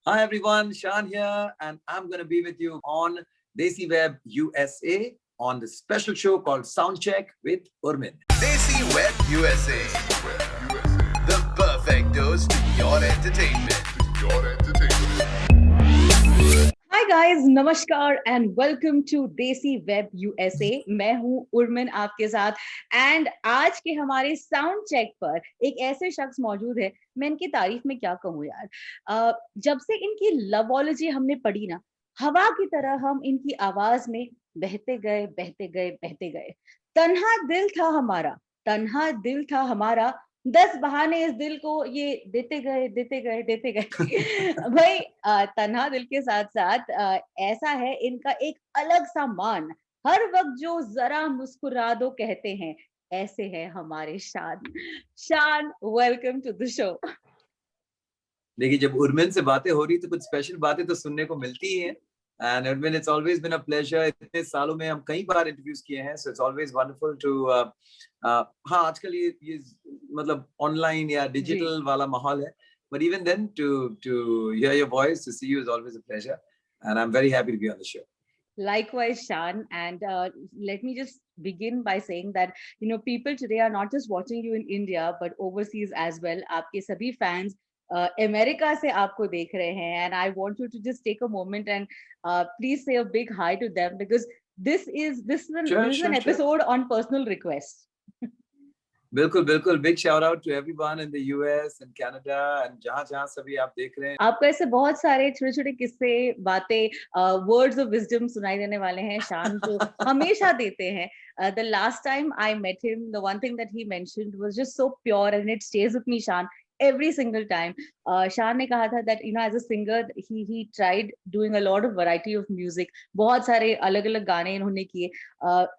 Hi everyone, Shan here, and I'm going to be with you on Desi Web USA on the special show called Soundcheck with Urmin. Desi Web USA, the perfect dose to your entertainment. Hi guys, नमस्कार and welcome to देसी web USA. मैं हूँ उर्मिन आपके साथ and आज के हमारे sound check पर एक ऐसे शख्स मौजूद है. मैं इनकी तारीफ में क्या कहूँ यार. जब से इनकी लवोलॉजी हमने पढ़ी ना, हवा की तरह हम इनकी आवाज में बहते गए बहते गए बहते गए. तन्हा दिल था हमारा, तन्हा दिल था हमारा, 10 बहाने इस दिल को ये देते गए देते गए देते गए. भाई तन्हा दिल के साथ साथ ऐसा है इनका एक अलग सा मान. हर वक्त जो जरा मुस्कुरा दो कहते हैं, ऐसे है हमारे शान. शान, वेलकम टू द शो. देखिए, जब उर्मिन से बातें हो रही तो कुछ स्पेशल बातें तो सुनने को मिलती ही हैं. And Urmin, it's always been a pleasure. इतने सालों में हम कई बार इंटरव्यूज किए हैं, so it's always wonderful to हाँ, आजकल ये मतलब ऑनलाइन या डिजिटल वाला माहौल है, but even then to hear your voice, to see you is always a pleasure, and I'm very happy to be on the show. Likewise, Shan, and let me just begin by saying that people today are not just watching you in India but overseas as well. आपके सभी fans America से आपको देख रहे हैं, and I want you to just take a moment and please say a big hi to them, because this is an episode on personal request. बिल्कुल बिल्कुल. Big shout out to everyone in the US and Canada and जहां सभी आप देख रहे हैं. आपको ऐसे बहुत सारे छोटे छोटे किस्से, बातें, वर्ड्स ऑफ विजडम सुनाई देने वाले हैं शान, जो हमेशा देते हैं. The last time I met him, the one thing that he mentioned was just so pure and it stays with me, Shaan, every single time. शान ने कहा था that as a singer he tried doing a lot of variety of music. बहुत सारे अलग अलग गाने इन्होंने किए,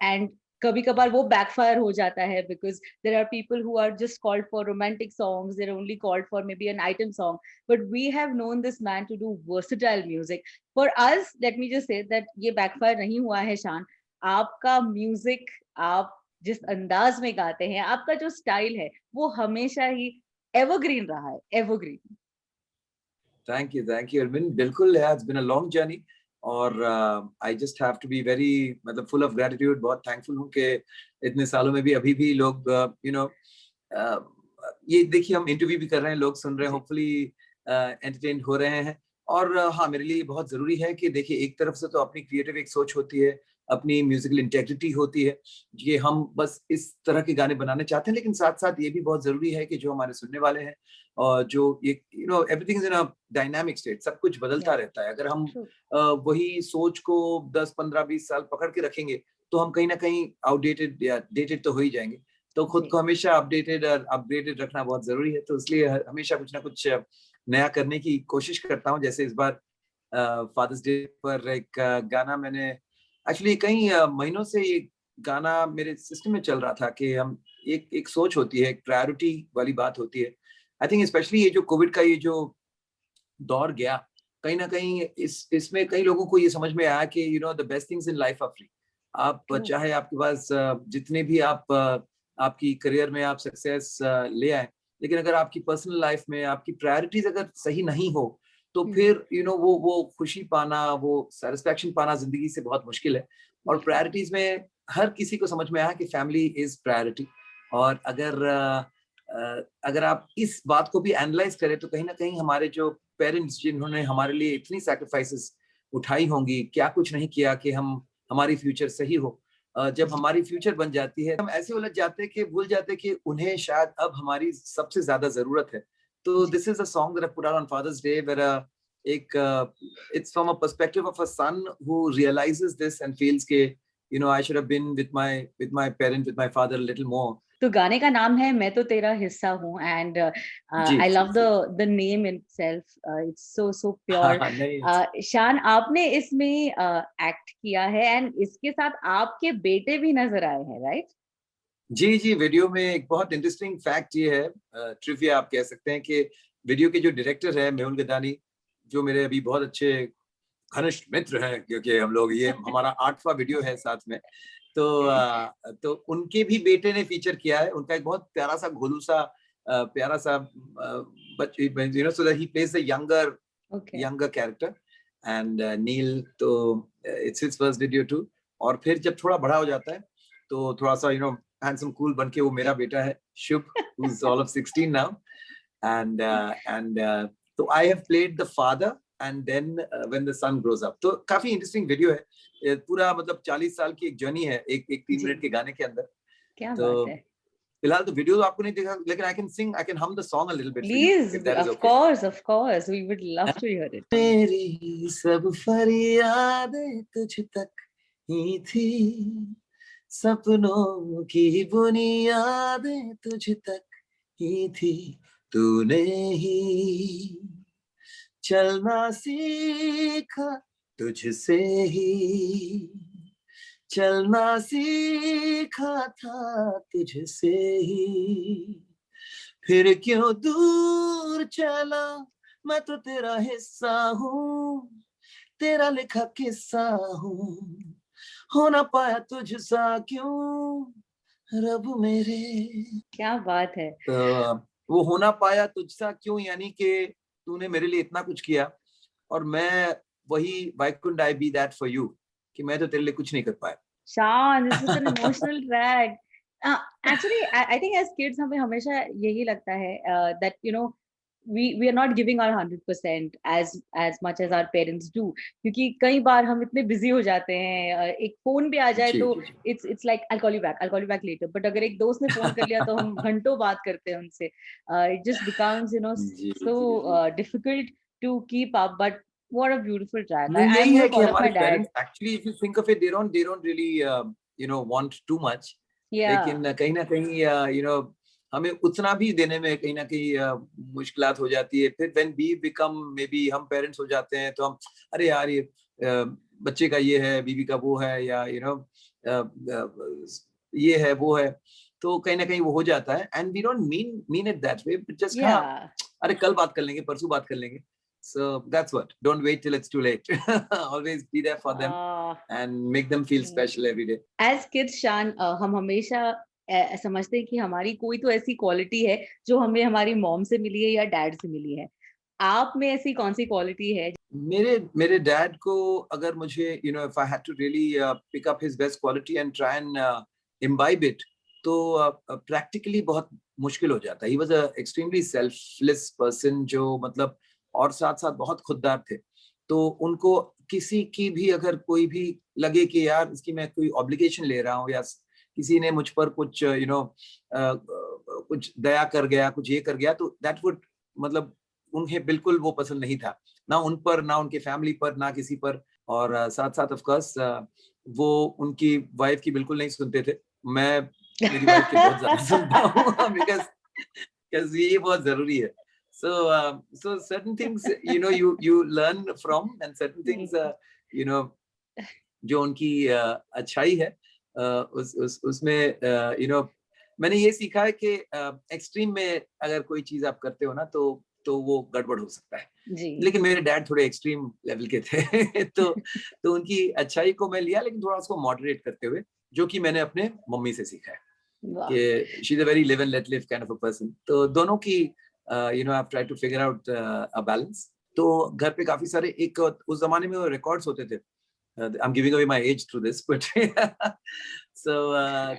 and कभी कभार वो बैकफायर हो जाता है, because there are people who are just called for romantic songs, they're only called for maybe an item song, but we have known this man to do versatile music. For us, let me just say that ये backfire नहीं हुआ है. शान, आपका music, आप जिस अंदाज में गाते हैं, आपका जो स्टाइल है, वो हमेशा ही एवरग्रीन रहा है. एवरग्रीन. Thank you Arvind. बिल्कुल है, it's been a long journey, और I just have to be very, मतलब फुल ऑफ ग्रेटिट्यूड. बहुत थैंकफुल हूँ कि इतने सालों में भी अभी भी लोग ये देखिए, हम इंटरव्यू भी कर रहे हैं, लोग सुन रहे हैं, होपफुली एंटरटेन हो रहे हैं. और हाँ, मेरे लिए बहुत जरूरी है कि देखिए, एक तरफ से तो अपनी क्रिएटिव एक सोच होती है, अपनी म्यूजिकल इंटेग्रिटी होती है, ये हम बस इस तरह के गाने बनाने चाहते हैं, लेकिन साथ साथ ये भी बहुत जरूरी है कि जो हमारे सुनने वाले हैं, और जो ये everything is in a dynamic state, सब कुछ बदलता रहता है. अगर हम वही सोच को 10 15 20 साल पकड़ के रखेंगे तो हम कहीं ना कहीं आउटडेटेड या डेटेड तो हो ही जाएंगे. तो खुद को हमेशा अपडेटेड और अपग्रेडेड रखना बहुत जरूरी है, तो इसलिए हमेशा कुछ ना कुछ नया करने की कोशिश करता हूँ. जैसे इस बार फादर्स डे पर एक गाना मैंने, एक्चुअली कई महीनों से ये गाना मेरे सिस्टम में चल रहा था कि हम एक सोच होती है, एक प्रायोरिटी वाली बात होती है. आई थिंक स्पेशली ये जो कोविड का ये जो दौर गया, कहीं ना कहीं इसमें कई लोगों को ये समझ में आया कि the best things in life are free. आप चाहे आपके पास जितने भी आपकी करियर में आप सक्सेस ले आए, लेकिन अगर आपकी पर्सनल लाइफ में आपकी प्रायोरिटीज अगर सही नहीं हो, तो फिर वो खुशी पाना, वो सेटिस्फेक्शन पाना जिंदगी से बहुत मुश्किल है. और प्रायोरिटीज में हर किसी को समझ में आया कि फैमिली इज प्रायोरिटी. और अगर आप इस बात को भी एनालाइज करें तो कहीं ना कहीं हमारे जो पेरेंट्स, जिन्होंने हमारे लिए इतनी सैक्रिफाइसेस उठाई होंगी, क्या कुछ नहीं किया कि हमारी फ्यूचर सही हो. जब हमारी फ्यूचर बन जाती है, हम ऐसे उलझ जाते हैं कि भूल जाते हैं कि उन्हें शायद अब हमारी सबसे ज्यादा जरूरत है. तो this is a song that I put out on Father's Day, where it's from a perspective of a son who realizes this and feels कि I should have been with my parent, with my father a little more. तो गाने का नाम है मैं तो तेरा हिस्सा हूँ, and I love the name itself. It's so pure. शान, आपने इसमें एक्ट किया है एंड इसके साथ आपके बेटे भी नजर आए हैं, राइट? जी. वीडियो में एक बहुत इंटरेस्टिंग फैक्ट ये है, ट्रिविया आप कह सकते हैं, कि वीडियो के जो डायरेक्टर है मेहुल गदानी, जो मेरे अभी बहुत अच्छे घनिष्ठ मित्र हैं, क्योंकि हम लोग, ये हमारा 8वां वीडियो है साथ में, तो उनके भी बेटे ने फीचर किया है. उनका एक बहुत प्यारा सा, घोलू सा, प्यारा सा बच्चे, so that he plays the younger Okay. younger character, and Neil तो it's his first video too. और फिर जब थोड़ा बड़ा हो जाता है तो थोड़ा सा handsome cool बन के वो मेरा बेटा है शुभ, who's all of 16 now, and so I have played the father, and then when the son grows up. तो काफी इंटरेस्टिंग वीडियो है, पूरा मतलब 40 साल की एक जर्नी है एक 3 मिनट के गाने के अंदर. क्या तो बात है. फिलहाल तो वीडियो तो आपको नहीं देखा, लेकिन I can hum the song a little bit for you, Please, if that is of okay. course, we would love to hear it. मेरी सब फरियादें तुझ तक ही थी, सपनों की बुनियादें तुझ तक ही थी, तूने ही चलना सीखा तुझसे ही, चलना सीखा था तुझसे ही, फिर क्यों दूर चला, मैं तो तेरा हिस्सा हूँ, तेरा लिखा किस्सा हूँ, हो ना पाया तुझसा क्यों रब मेरे. क्या बात है. तो वो हो ना पाया तुझसा क्यों, यानी कि तूने मेरे लिए इतना कुछ किया और मैं वही why couldn't I be that for you, कि मैं तो तेरे लिए कुछ नहीं कर पाया. Shan, this is an emotional track. Actually, I think as kids हमें हमेशा यही लगता है that we are not giving our 100% as much as our parents do, क्योंकि कई बार हम इतने busy हो जाते हैं, एक फोन भी आ जाए जी, तो जी, जी. it's like I'll call you back later, but अगर एक दोस्त ने फोन कर लिया तो हम घंटों बात करते हैं उनसे. It just becomes ji, so ji, ji. difficult to keep up, but what a beautiful track. वो I'm यही going है to कि call up हमारे my dad. Parents actually if you think of it they don't really want too much, Yeah. लेकिन कहीं ना कहीं हमें उतना भी देने में कहीं ना कहीं मुश्किलात हो जाती है. फिर when we become maybe हम पेरेंट्स हो जाते हैं तो हम अरे यार ये बच्चे का ये है, बीवी का वो है, या ये है वो है, तो कहीं ना कहीं वो हो जाता है. And we don't mean it that way, but just हाँ Yeah. अरे कल बात कर लेंगे, परसों बात कर लेंगे. So that's what. Don't wait till it's too late. Always be there for them and make them feel special every day. As kids, Shan, हम हमेशा समझते हैं कि हमारी कोई तो ऐसी क्वालिटी है जो हमें हमारी मॉम से मिली है या डैड से मिली है. आप में ऐसी कौन सी क्वालिटी है? मेरे डैड को अगर मुझे if I had to really pick up his best quality and try and imbibe it, तो practically बहुत मुश्किल हो जाता है. He was a extremely selfless person जो मतलब और साथ साथ बहुत खुददार थे. तो उनको किसी की भी अगर कोई भी लगे कि यार इसकी मैं कोई ऑब्लिगेशन ले रहा हूँ, या किसी ने मुझ पर कुछ कुछ दया कर गया, कुछ ये कर गया, तो दैट वुड मतलब उन्हें बिल्कुल वो पसंद नहीं था, ना उन पर, ना उनके फैमिली पर, ना किसी पर. और साथ साथ ऑफ कोर्स वो उनकी वाइफ की बिल्कुल नहीं सुनते थे. मैं मेरी वाइफ की बहुत ज्यादा सुनता हूँ बिकॉज ये बहुत जरूरी है. So certain things you learn from, and certain things जो उनकी अच्छाई है उसमें मैंने ये सीखा है कि एक्सट्रीम में अगर कोई चीज आप करते हो ना तो वो गड़बड़ हो सकता है. लेकिन मेरे डैड थोड़े एक्सट्रीम लेवल के थे तो उनकी अच्छाई को मैं लिया, लेकिन थोड़ा उसको मॉडरेट करते हुए, जो कि मैंने अपने मम्मी से सीखा है कि she is a very live and let live kind of a person. तो दोनों की I try to figure out a balance. तो घर पे काफी सारे उस जमाने में रिकॉर्ड्स होते थे. I'm giving away my age through this, but so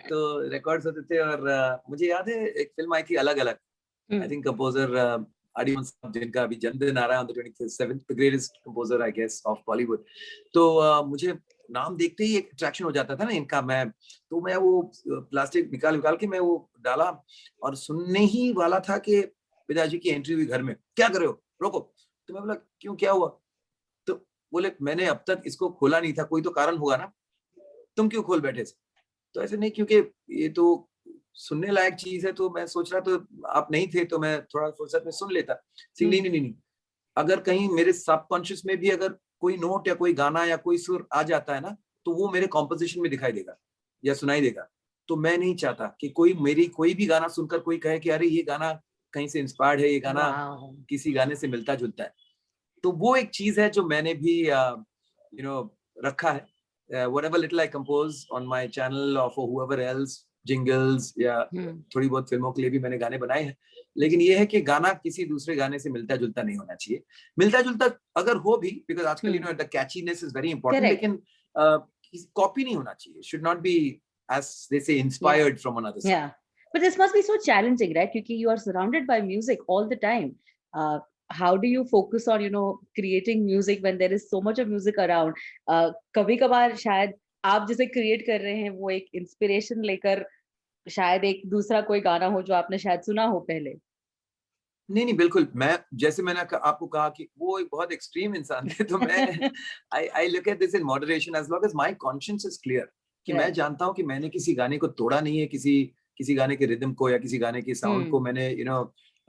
तो रिकॉर्ड्स होते थे. और मुझे याद है एक फिल्म आई थी अलग अलग. I think composer आदिमन साहब, जिनका अभी जन्मदिन आ रहा है on the 27th, the greatest composer I guess of Bollywood. तो मुझे नाम देखते ही एक अट्रैक्शन हो जाता था ना इनका. मैं वो प्लास्टिक निकाल के मैं वो डाला, और सुनने ही वाला था कि पिताजी की एंट्री हुई घर में. क्या कर रहे हो, रोको. तो मैं बोला क्यों, क्या हुआ? तो बोले मैंने अब तक इसको खोला नहीं था, कोई तो कारण होगा ना, तुम क्यों खोल बैठे थे? तो ऐसे नहीं, क्योंकि ये तो सुनने लायक चीज है, तो मैं सोच रहा तो आप नहीं थे तो मैं थोड़ा फुर्सत में सुन लेता. नहीं, अगर कहीं मेरे सबकॉन्शियस में भी अगर कोई नोट या कोई गाना या कोई सुर आ जाता है ना, तो वो मेरे कॉम्पोजिशन में दिखाई देगा या सुनाई देगा. तो मैं नहीं चाहता कि कोई भी गाना सुनकर कोई कहे कि अरे ये गाना कहीं से इंस्पायर्ड है, ये गाना किसी गाने से मिलता जुलता है. तो वो एक चीज है जो मैंने भी रखा है. Whatever little I compose on my channel or for whoever else, jingles या थोड़ी बहुत फिल्मों के लिए भी मैंने गाने बनाए हैं, लेकिन ये है कि गाना किसी दूसरे गाने से मिलता जुलता नहीं होना चाहिए। मिलता जुलता अगर हो भी, बिकॉज आजकल you know the catchiness is very important, लेकिन कॉपी नहीं होना चाहिए, should not be as they say inspired from another song. Yeah, but this must be so challenging, right? Because you are surrounded by music all the time. How do you focus on, you know, creating music when there is so much of music around? कभी कभार शायद आप जिसे create कर रहे हैं वो एक inspiration लेकर शायद एक दूसरा कोई गाना हो जो आपने शायद सुना हो पहले। नहीं नहीं बिल्कुल, मैं जैसे मैंने आपको कहा कि वो एक बहुत एक्सट्रीम इंसान थे, तो मैं I look at this in moderation as long as my conscience is clear, कि मैं जानता हूँ कि मैंने किसी गाने को तोड़ा नहीं है, किसी गाने के रिदम को या किसी गाने के साउंड को मैंने यू नो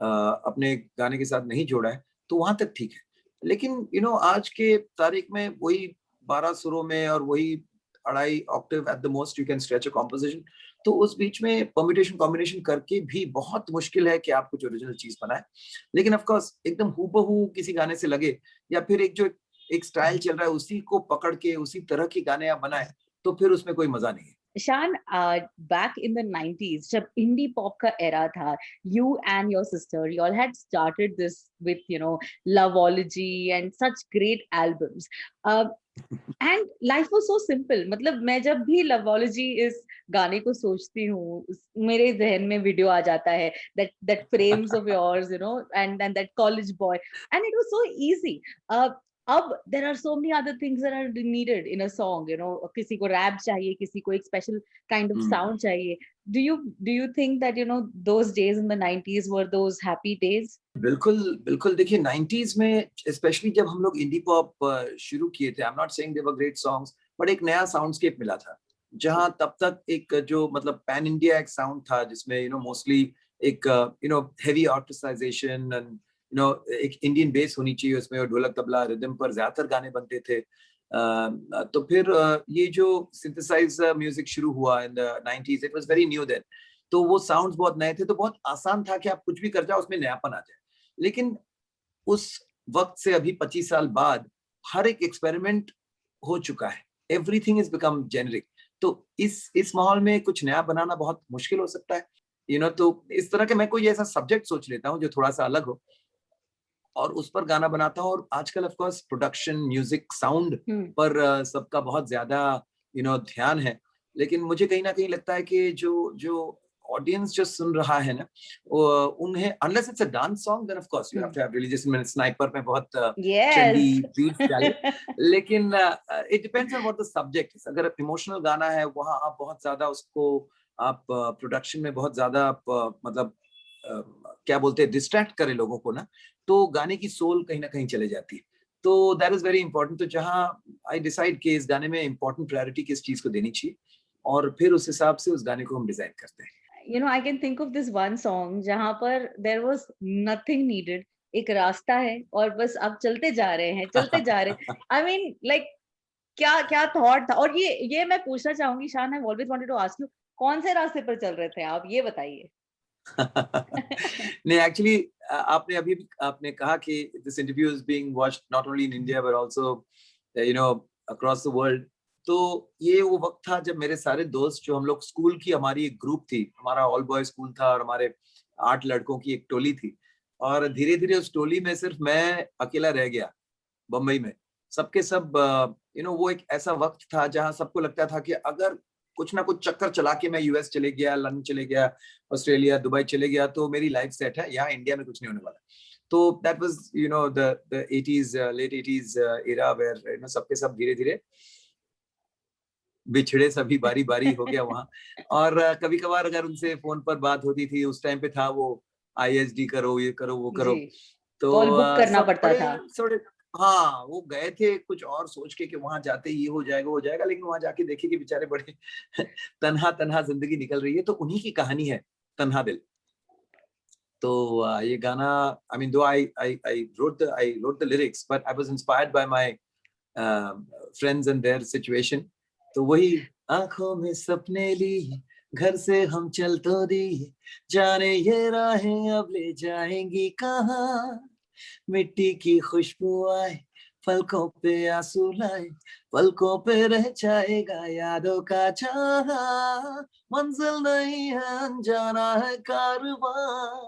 अपने गाने के साथ नहीं जोड़ा है, तो वहां तक ठीक है। लेकिन यू नो आज के तारीख में वही 12 सुरों में और वही 2.5 Octave at the most you can stretch a composition, तो उस बीच में परम्यूटेशन कॉम्बिनेशन करके भी बहुत मुश्किल है कि आप कुछ ओरिजिनल चीज बनाए। लेकिन ऑफ कोर्स एकदम हूबहू किसी गाने से लगे, या फिर एक स्टाइल चल रहा है उसी को पकड़ के उसी तरह के गाने आप बनाए, तो फिर उसमें कोई मजा नहीं है। Shan, back in the 90s, जब indie pop का era था, you and your sister, you all had started this with, you know, Loveology and such great albums. And life was so simple. मतलब मैं जब भी Loveology इस गाने को सोचती हूँ, मेरे जहन में वीडियो आ जाता है, that frames of yours, you know, and that college boy, and it was so easy. अब there are so many other things that are needed in a song, you know, किसी को rap चाहिए, किसी को एक special kind of sound चाहिए. Do you think that, you know, those days in the 90s were those happy days? बिल्कुल बिल्कुल, देखिए 90s में स्पेशली जब हम लोग इंडी पॉप शुरू किए थे, I am not saying they were great songs, but एक नया साउंडस्केप मिला था, जहां तब तक एक जो मतलब पैन इंडिया एक साउंड था, जिसमें यू नो मोस्टली एक you know heavy artistization and you know एक इंडियन बेस होनी चाहिए उसमें, और ढोलक तबला रिदम पर ज्यादातर गाने बनते थे। तो फिर ये जो सिंथेसाइज म्यूजिक शुरू हुआ in the 90s, it was very new then, तो वो साउंड्स बहुत नए थे, तो बहुत आसान था कि आप कुछ भी कर जाओ उसमें नयापन आ जाए। लेकिन उस वक्त से अभी 25 साल बाद हर एक एक्सपेरिमेंट हो चुका है, एवरीथिंग इज बिकम जेनरिक, तो इस माहौल में कुछ नया बनाना बहुत मुश्किल हो सकता है, यू नो। तो इस तरह के मैं कोई ऐसा सब्जेक्ट सोच लेता हूँ जो थोड़ा सा अलग हो, और उस पर गाना बनाता हूँ। और आजकल of course production, music, sound पर सबका बहुत ज्यादा यू नो ध्यान है, लेकिन मुझे कहीं ना कहीं लगता है कि जो ऑडियंस जो सुन रहा है ना, उन्हें unless it's a dance song, then of course you have to have religious, मैंने स्नाइपर में बहुत ट्रेंडी बीट्स डाले, लेकिन it depends on what the subject is. अगर इमोशनल गाना है, वहां आप बहुत ज्यादा उसको आप प्रोडक्शन में बहुत ज्यादा मतलब क्या बोलते हैं, डिस्ट्रैक्ट करे लोगों को ना, तो गाने की सोल कहीं ना कहीं चले जाती है। तो दैट इज वेरी इंपॉर्टेंट। तो जहां आई डिसाइड कि इस गाने में इंपॉर्टेंट प्रायोरिटी किस चीज को देनी चाहिए, और फिर उस हिसाब से उस गाने को हम डिजाइन करते हैं। You know, I can think of this one song जहां पर there was nothing needed, एक रास्ता है और बस आप चलते जा रहे हैं, चलते जा रहे हैं। I mean, like क्या थॉट था? और ये मैं पूछना चाहूंगी शान, I always wanted to ask you, कौन से रास्ते पर चल रहे थे आप, ये बताइए। नहीं, एक्चुअली आपने कहा कि this interview is being watched not only in India but also you know across the world. तो ये वो वक्त था जब मेरे सारे दोस्त, जो हम लोग स्कूल की, हमारी एक ग्रुप थी, हमारा ऑल बॉय स्कूल था, और हमारे 8 लड़कों की एक टोली थी, और धीरे धीरे उस टोली में सिर्फ मैं अकेला रह गया बम्बई में। सबके सब यू नो वो एक ऐसा वक्त था जहां सबको लगता था कि अगर कुछ ना कुछ चक्कर चला के मैं यूएस चले गया, लंदन चले गया, ऑस्ट्रेलिया, दुबई चले गया, तो मेरी लाइफ सेट है, यहाँ इंडिया में कुछ नहीं होने वाला। तो that was you know the 80s, late 80s era, where you know सबके सब धीरे धीरे बिछड़े, सभी बारी बारी हो गया वहां। और कभी कभार अगर उनसे फोन पर बात होती थी, उस टाइम पे था वो ISD करो, ये करो, वो करो, तो कॉल बुक करना पड़ता था। हाँ, वो गए थे कुछ और सोच के कि वहां जाते ये हो जाएगा, हो जाएगा, लेकिन वहां जाके देखे कि बेचारे बड़े तन्हा जिंदगी निकल रही है। तो उन्हीं की कहानी है तन्हा दिल। तो ये गाना, आई मीन, दो I wrote the lyrics, but I was inspired by my friends and their situation. तो वही आंखों में सपने लिए, घर से हम चल तो दिए, जाने ये राहें अब ले जाएंगी कहाँ, मिट्टी की खुशबू आए, पलकों पे आंसू लाए, पलकों पे रह जाएगा यादों का छाया, मंजिल नहीं है अनजाना है कारवां,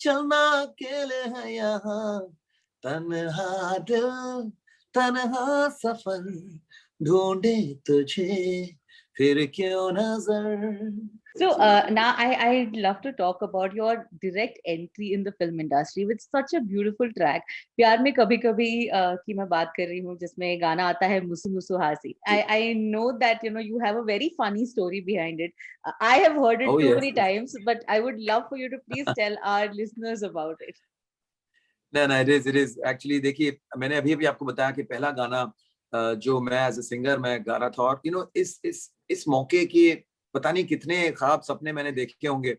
चलना अकेले है यहाँ, तन्हा दिल तन्हा सफर, ढूंढे तुझे फिर क्यों नजर. So now I'd love to talk about your direct entry in the film industry with such a beautiful track. प्यार में कभी कभी की मैं बात कर रही हूँ जिसमें गाना आता है मुसु मुसु हासी. I know that you have a very funny story behind it. I have heard it Oh too yes. many times, but I would love for you to please tell our listeners about it. No, it is actually. देखिए मैंने अभी आपको बताया कि पहला गाना जो मैं एज ए सिंगर मैं गा रहा था, और इस मौके की पता नहीं कितने ख्वाब सपने मैंने देखे होंगे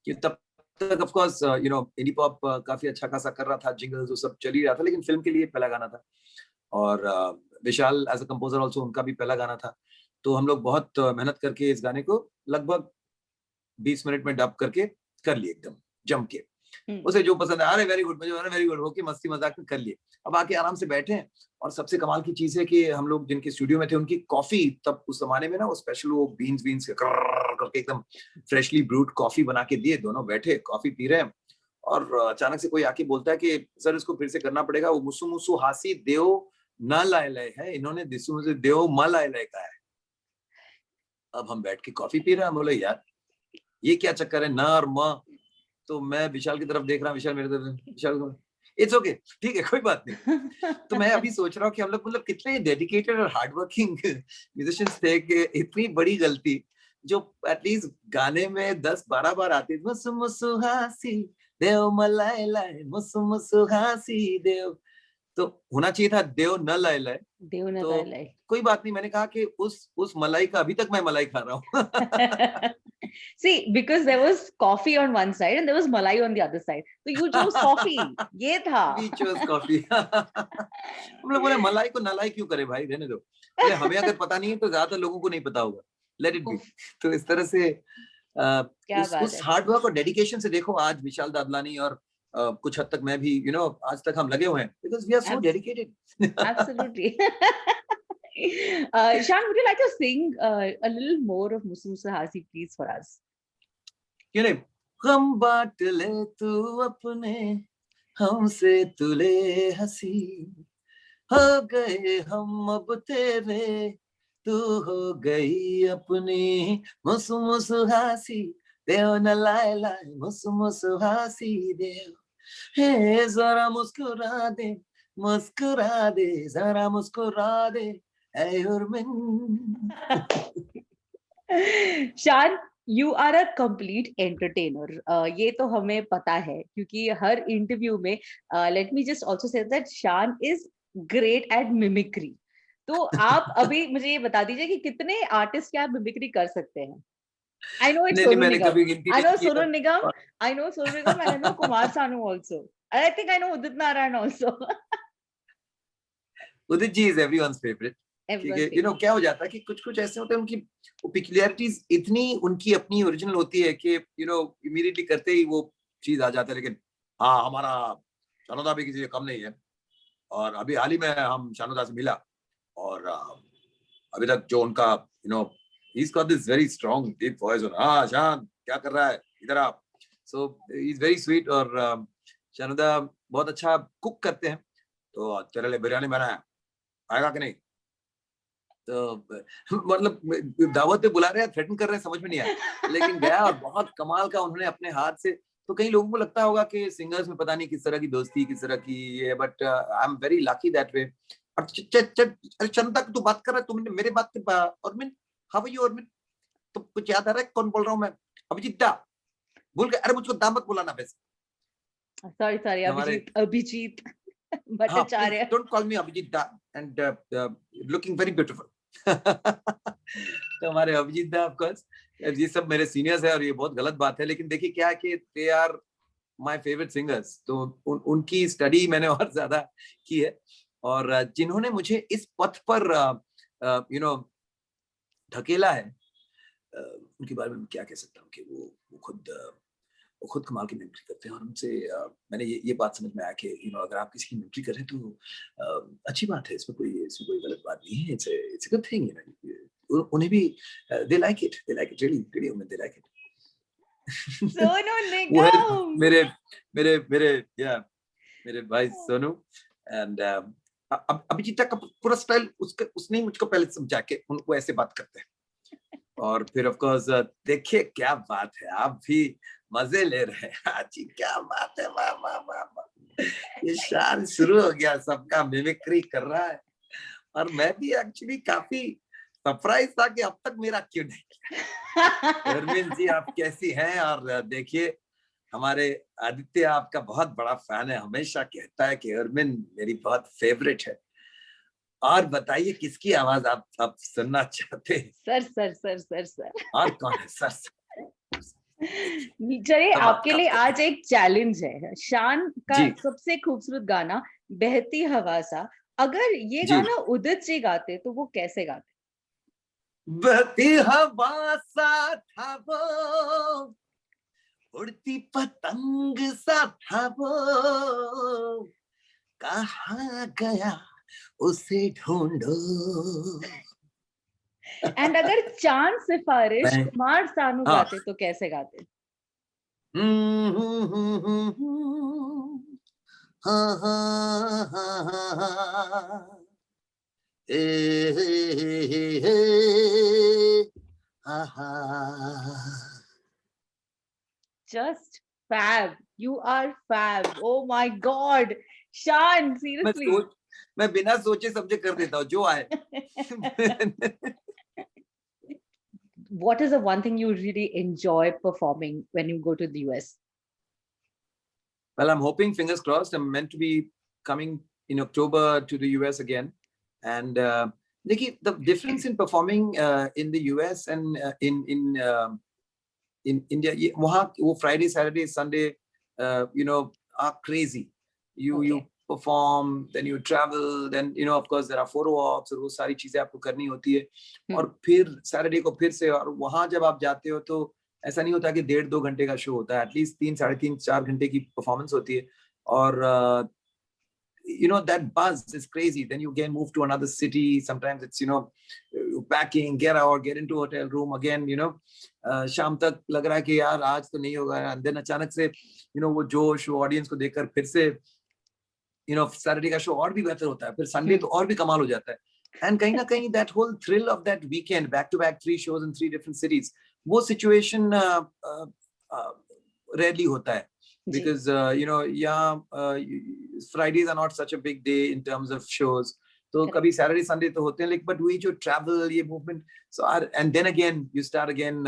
कि तब तक ऑफ कोर्स इंडी पॉप काफी अच्छा खासा कर रहा था, जिंगल्स वो सब चल ही रहा था, लेकिन फिल्म के लिए पहला गाना था. और विशाल एज अ कंपोजर ऑल्सो उनका भी पहला गाना था. तो हम लोग बहुत मेहनत करके इस गाने को लगभग 20 मिनट में डब करके कर लिए एकदम जम के. उसे जो पसंद है, अरे वेरी गुड, मुझे वेरी गुड होके मस्ती मजाक में कर लिए. अब आके आराम से बैठे हैं, और सबसे कमाल की चीज है कि हम लोग जिनके स्टूडियो में थे उनकी कॉफी तब उस जमाने में ना वो स्पेशल वो बीन्स करके एकदम फ्रेशली ब्रूड कॉफी बना के दिए. दोनों बैठे कॉफी पी रहे हैं, और अचानक से कोई आके बोलता है कि सर इसको फिर से करना पड़ेगा, वो मुसु मुसु हासी देव न लाए लाए है, इन्होंने दिसु मुझे देव म लाए लाए का है. अब हम बैठ के कॉफी पी रहे हैं, बोले यार ये क्या चक्कर है, न और म. तो मैं विशाल की तरफ देख रहा हूँ, विशाल मेरे तरफ, विशाल इट्स ओके, ठीक है कोई बात नहीं. तो मैं अभी सोच रहा हूँ कि हम लोग मतलब कितने डेडिकेटेड और हार्ड वर्किंग म्यूजिशियंस थे कि इतनी बड़ी गलती जो एटलीस्ट गाने में 10-12 बार आती है, मुसु मुसु हासी देव मलाई लाई, मुसु मुसु हासी देव, तो होना चाहिए था देव न लाए लाए. देव न तो लाए लाए. कोई बात नहीं, मैंने कहा कि उस मलाई का अभी तक मैं मलाई खा रहा हूँ. See, because there was coffee on one side and there was malai on the other side. So you chose coffee. ये था. We chose coffee. हम लोग बोले मलाई को नलाई क्यों करे भाई, रहने दो. बोले हमें अगर पता नहीं है तो ज्यादातर लोगों को नहीं पता होगा, let it be. तो इस तरह से उस हार्ड वर्क और डेडिकेशन से देखो आज विशाल दादलानी और कुछ हद तक मैं भी आज तक हम लगे हुए हैं, because we are so dedicated. Absolutely. Shan, would you like to sing a little more of Musu Musu Hasi, please, for us? क्यों नहीं. गम बांट ले तू अपने, हमसे तुले हंसी, हो गए हम अब तेरे, तू हो गई अपनी, मुसु मुसु हासी देव न लाए लाए, मुसु मुसु हासी देव, हे जरा मुस्कुरा दे, मुस्कुरा दे, जरा मुस्कुरा दे, ऐ Urmin. Shan, you are a complete entertainer. ये तो हमें पता है क्योंकि हर इंटरव्यू में let me just also say that Shan is great at mimicry. तो आप अभी मुझे ये बता दीजिए कि कितने आर्टिस्ट क्या मिमिक्री कर सकते हैं? I know it's Sonu Nigam. I know Sonu Nigam. I know Sonu Nigam and I know Kumar Sanu also. And I think I know Udit Narayan also. Udit ji is everyone's favorite. क्या हो जाता है कि कुछ ऐसे होते हैं उनकी पिक्युलियरिटीज इतनी उनकी अपनी ओरिजिनल होती है कि इमीडिएटली करते ही वो चीज आ जाता है. लेकिन हाँ, हमारा शानुदा भी किसी से कम नहीं है, और अभी हाल ही में हम शानुदा से मिला, और अभी तक जो उनका he's got this very strong deep voice, और हाँ शान क्या कर रहा है इधर आप. So he's very sweet, और शानुदा बहुत अच्छा कुक करते हैं. तो तेरे लिए बिरयानी बनाया, आएगा कि नहीं. तो मतलब दावत पे बुला रहे हैं, थ्रेटन कर रहे हैं, समझ में नहीं आया, लेकिन गया और बहुत कमाल का उन्होंने अपने हाथ से. तो कई लोगों को लगता होगा कि सिंगर्स में पता नहीं किस तरह की दोस्ती, किस तरह की ये, but I am very lucky that way. और चंदा तू बात कर रहा है, तुमने मेरे बात पे ऑर्मिन, हाउ आर यू ऑर्मिन, तो कुछ याद आ रहा है कौन बोल रहा हूँ मैं? अभिजीत दा. भूल गए? अरे मुझको दा मत बुलाना वैसे. Sorry Abhijeet Bhattacharya. Don't call me Abhijeet da, and looking very beautiful. तो हमारे अभिजीत दा ऑफ कोर्स, ये सब मेरे सीनियर्स है और ये बहुत गलत बात है, लेकिन देखिए क्या है कि they are my favourite singers. तो उनकी स्टडी मैंने और ज्यादा की है, और जिन्होंने मुझे इस पथ पर ढकेला है, उनके बारे में क्या कह सकता हूँ कि वो खुद वो खुद कमाल की मिमिक्री करते हैं और उनसे मैंने ये बात समझ में आया कि अगर आप किसी की मिमिक्री कर रहे हैं तो अच्छी बात है, इसमें कोई गलत बात नहीं है, इट्स अ गुड थिंग। उन्हें भी they like it really they like it. Sonu वो है निगम। मेरे भाई सोनू एंड अभिजीत का पूरा स्टाइल उसने ही मुझको पहले समझा के उनको ऐसे बात करते हैं और फिर ऑफ कोर्स देखिए क्या बात है, आप भी मजे ले रहे हैं। जी क्या बात है, वाह वाह वाह वाह, ये शान शुरू हो गया, सबका मिमिक्री कर रहा है और मैं भी एक्चुअली काफी सरप्राइज था कि अब तक मेरा क्यों नहीं किया। अरविंद जी आप कैसी हैं? और देखिए हमारे आदित्य आपका बहुत बड़ा फैन है, हमेशा कहता है कि अरविंद मेरी बहुत फेवरेट है। और बताइए किसकी आवाज आप सुनना चाहते हैं? सर और कौन है सर? चलिए आपके लिए आज एक चैलेंज है, शान का सबसे खूबसूरत गाना बहती हवा सा, अगर ये गाना उदित जी गाते तो वो कैसे गाते? बहती हवा सा था वो, उड़ती पतंग सा था वो, कहाँ गया उसे ढूंढो। एंड अगर चांद सिफारिश कुमार सानू गाते तो कैसे गाते? Just fab. You are fab. Oh my God. Shan, seriously. मैं बिना सोचे समझे कर देता हूँ जो आए। What is the one thing you really enjoy performing when you go to the US? Well, I'm hoping, fingers crossed, I'm meant to be coming in October to the US again. And देखिए, the difference in performing in the US and in India, वहाँ वो Friday, Saturday, Sunday, are crazy. You perform, then you travel, then of course there are photo ops और वो सारी चीजें आपको करनी होती है और फिर Saturday को फिर से, और वहाँ जब आप जाते हो तो ऐसा नहीं होता कि 1.5-2 घंटे का शो होता है, एटलीस्ट 3-3.5-4 घंटे की परफॉर्मेंस होती है और that buzz is crazy. Then you again move to another city. Sometimes it's packing, get out, get into hotel room again. शाम तक लग रहा है कि यार आज तो नहीं होगा, and then अचानक से वो जोश वो ऑडियंस को देखकर फिर से सैटरडे का शो और भी बेहतर होता है, फिर संडे तो और भी कमाल हो जाता है। एंड कहीं ना कहीं that whole thrill of that weekend, back to back 3 shows in 3 different cities, वो सिचुएशन रेयरली होता है because Fridays are not such a big day in terms of shows. तो कभी Saturday Sunday तो होते हैं, लेकिन but we जो travel, ये movement, so and then again you start again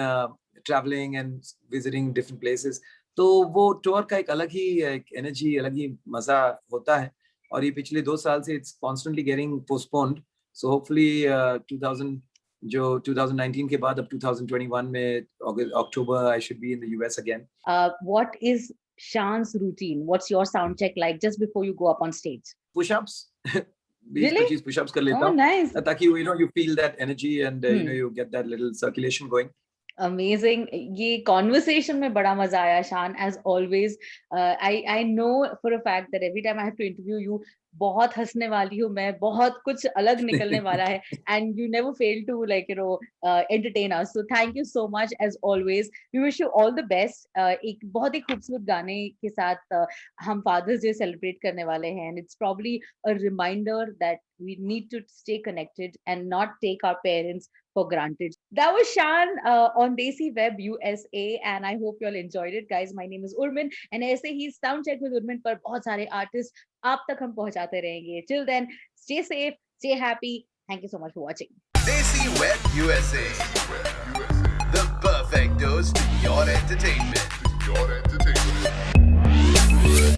traveling and visiting different places. तो वो टूर का एक अलग ही एनर्जी, अलग ही मजा होता है और ये पिछले 2 साल से it's constantly getting postponed. So hopefully 2019 के बाद अब 2021 में October I should be in the US again. What is Shan's routine? What's your sound check like just before you go up on stage? Push-ups. Really? 20-25 push-ups कर लेता हूँ. Nice. ताकि you feel that energy and you get that little circulation going. Amazing. ये conversation में बड़ा मजा आया Shan, as always. I know for a fact that every time I have to interview you, बहुत हंसने वाली हूँ मैं, बहुत कुछ अलग निकलने वाला है, and you never fail to entertain us. So thank you so much as always. We wish you all the best. एक बहुत ही खूबसूरत गाने के साथ हम Father's Day celebrate करने वाले हैं, and it's probably a reminder that we need to stay connected and not take our parents for granted. That was Shan on Desi Web USA, and I hope you all enjoyed it, guys. My name is Urmin, and ऐसे ही Sound Check with Urmin पर बहुत सारे artists आप तक हम पहुंचाते रहेंगे. Till then, stay safe, stay happy. Thank you so much for watching. Desi Web USA, the perfect dose to your entertainment.